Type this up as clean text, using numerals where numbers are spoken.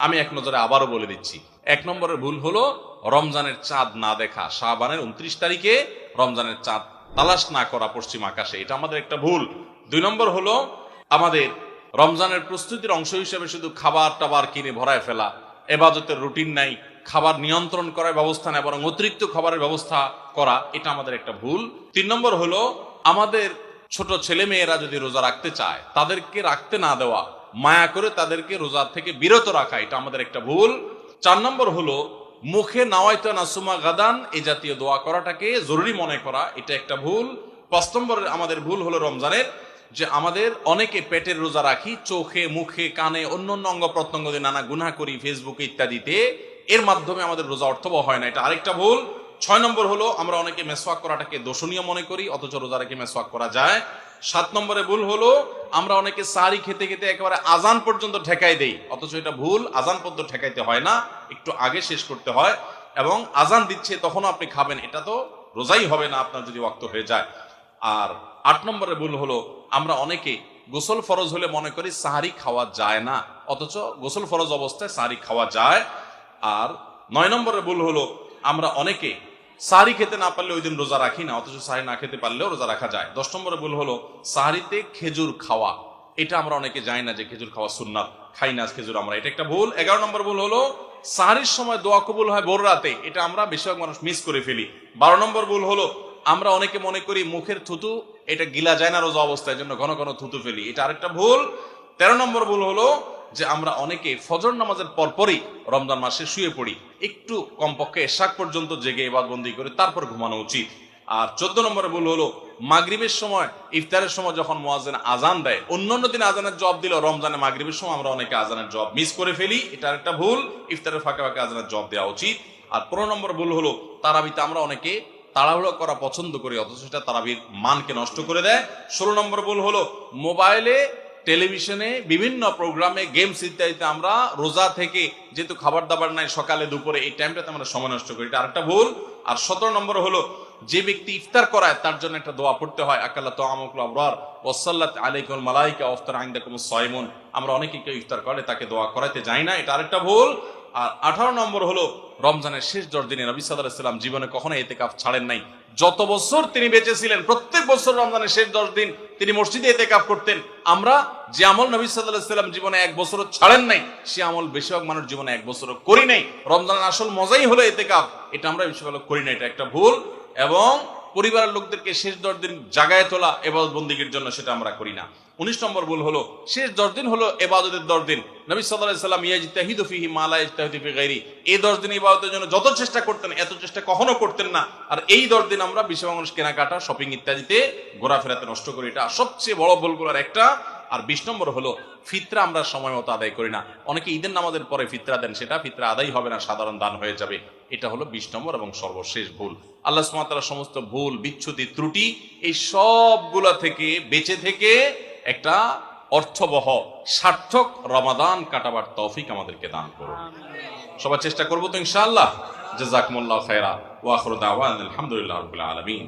আমি এক নজরে আবারও বলে দিচ্ছি। 1 নম্বরের ভুল হলো রমজানের চাঁদ না দেখা, শাবানের 29 তারিখে রমজানের চাঁদ তালাশ না করা পশ্চিম আকাশে, এটা আমাদের একটা ভুল। 2 নম্বর হলো আমাদের রমজানের প্রস্তুতির অংশ হিসেবে শুধু খাবার টাবার কিনে ভরায় ফেলা, ইবাদতের রুটিন নাই, খাবার নিয়ন্ত্রণ করার ব্যবস্থা নেই, বরং অতিরিক্ত খাবারের ব্যবস্থা করা, এটা আমাদের একটা ভুল। 3 নম্বর হলো আমাদের ছোট ছেলে মেয়েরা যদি রোজা রাখতে চায় তাদেরকে রাখতে না দেওয়া, মায়া করে তাদেরকে রোজা থেকে বিরত রাখা, এটা আমাদের একটা ভুল। 4 নম্বর হলো মুখে নাওয়াইতা নাসুমা গাদান এই জাতীয় দোয়া করাটাকে জরুরি মনে করা, এটা একটা ভুল। 5 নম্বরের আমাদের ভুল হলো রমজানের যে আমাদের অনেকে পেটের রোজা রাখি, চোখে মুখে কানে অন্য অন্য অঙ্গ প্রত্যঙ্গ দিয়ে নানা গুনাহ করি ফেসবুকে ইত্যাদিতে, এর মাধ্যমে আমাদের রোজা অর্থবহ হয় না, এটা আরেকটা ভুল। 6 নম্বর হলো আমরা অনেকে মেসওয়াক করাটাকে দোষণীয় মনে করি, অথচ রোজা রেখে মেসওয়াক করা যায়। 7 নম্বরে ভুল হলো আমরা অনেকে সাহারি খেতে খেতে একেবারে আজান পর্যন্ত ঠেকাই দেই, অথচ এটা ভুল, আজান পর্যন্ত ঠেকাইতে হয় না, একটু আগে শেষ করতে হয়, এবং আজান দিচ্ছে তখনও আপনি খাবেন, এটা তো রোজাই হবে না আপনার যদি ওয়াক্ত হয়ে যায়। আর 8 নম্বরে ভুল হলো আমরা অনেকে গোসল ফরজ হলে মনে করি সাহারি খাওয়া যায় না, অথচ গোসল ফরজ অবস্থায় সাহারি খাওয়া যায়। আর 9 নম্বরে ভুল হলো আমরা অনেকে সাহারি খেতে না পারলে ওই দিন রোজা রাখি না, অথচ সাহারি না খেতে পারলেও রোজা রাখা যায়। 10 নম্বরে ভুল হলো সাহারিতে খেজুর খাওয়া, এটা আমরা অনেকে জানি না যে খেজুর খাওয়া সুন্নাত, খাই না খেজুর আমরা, এটা একটা ভুল। 11 নম্বর ভুল হলো সাহারির সময় দোয়া কবুল হয় ভোর রাতে, এটা আমরা বেশিরভাগ মানুষ মিস করে ফেলি। 12 নম্বর ভুল হলো আমরা অনেকে মনে করি মুখের থুতু এটা গিলা যায় না রোজা অবস্থায়, জন্য ঘন ঘন থুতু ফেলি, এটা আরেকটা ভুল। 13 নম্বর ভুল হলো যে আমরা অনেকে ফজর নামাজের পরপরই রমজান মাসে শুয়ে পড়ি, একটু কমপক্ষে এশাক পর্যন্ত জেগে ইবাদতবন্দি করে তারপর ঘুমানো উচিত। আর 14 নম্বরে ভুল হলো মাগরিবের সময় ইফতারের সময় যখন মুয়াজ্জিন আজান দেয়, অন্যান্য দিন আজানের জবাব দিল, রমজানে মাগরিবের সময় আমরা অনেকে আজানের জবাব মিস করে ফেলি, এটা একটা ভুল, ইফতারের ফাঁকে ফাঁকে আজানের জবাব দেওয়া উচিত। আর 15 নম্বর ভুল হলো তারাবিতে আমরা অনেকে তাড়াহুড়ো করা পছন্দ করি, অথচ সেটা তারাবির মানকে নষ্ট করে দেয়। 16 নম্বর ভুল হলো মোবাইলে টেলিভিশনে বিভিন্ন প্রোগ্রামে গেমস ইত্যাদিতে আমরা রোজা থেকে যেহেতু খাবার দাবার নাই সকালে দুপুরে এই টাইমটাতে আমরা সময় নষ্ট করি, এটা আরেকটা ভুল। আর 17 নম্বর হলো যে ব্যক্তি ইফতার করায় তার জন্য একটা দোয়া পড়তে হয়, আকাল্লা তাআমুকুল আবরার ওয়াসাল্লাত আলাইকুল মালাইকা ওয়াফতার ইনদাকুমুস সাইমুন, আমরা অনেকে কেউ ইফতার করে তাকে দোয়া করাতে যাই না, এটা আরেকটা ভুল। আর 18 নম্বর হলো রমজানের শেষ 10 দিনে নবী সাল্লাল্লাহু আলাইহি ওয়াসাল্লাম জীবনে কখনো ইতিকাফ ছাড়েন নাই, যত বছর তিনি বেঁচে ছিলেন প্রত্যেক বছর রমজানের শেষ 10 দিন তিনি মসজিদে ইতিকাফ করতেন। আমরা যে আমল নবী সাল্লাল্লাহু আলাইহি ওয়াসাল্লাম জীবনে 1 বছরও ছাড়েন নাই, সে আমল বেশিরভাগ মানুষ জীবনে 1 বছরও করি নাই। রমজানের আসল মজাই হলো ইতিকাফ, এটা আমরা বেশিরভাগ করি না, এটা একটা ভুল। এবং পরিবারের লোকদেরকে শেষ 10 দিন জাগায় তোলা ইবাদত বন্দেগীর জন্য, সেটা আমরা করি না। 19 নম্বর ভুল হলো শেষ 10 দিন হলো ইবাদতের 10 দিন, নবী সাল্লাল্লাহু আলাইহি ওয়াসাল্লাম ইয়াজতাহিদু ফিহি মা লা ইয়াজতাহিদু ফি গায়রি, এই 10 দিন ইবাদতের জন্য যত চেষ্টা করতেন এত চেষ্টা কখনো করতেন না। আর এই 10 দিন আমরা বেশিরভাগ মানুষ কেনাকাটা শপিং ইত্যাদিতে ঘোরাফেরাতে নষ্ট করি, এটা সবচেয়ে বড় ভুলগুলোর একটা। আর 20 নম্বর হলো ফিতরা আমরা সময় মতো আদায় করি না, অনেকে ঈদের নামাজের পরে ফিতরা দেন, সেটা ফিতরা আদায় হবে না, সাধারণ দান হয়ে যাবে, এটা হলো 20 নম্বর এবং সর্বশেষ ভুল। আল্লাহ সুবহানাহু ওয়া তাআলা সমস্ত ভুল বিচ্যুতি ত্রুটি এই সবগুলা থেকে বেঁচে থেকে একটা অর্থবহ সার্থক রমাদান কাটাবার তৌফিক আমাদেরকে দান করুন। সবাই চেষ্টা করবো তো ইনশাআল্লাহ। জাযাকুমুল্লাহু খায়রা ওয়া আখিরু দাওয়ানা আলহামদুলিল্লাহি রাব্বিল আলামিন।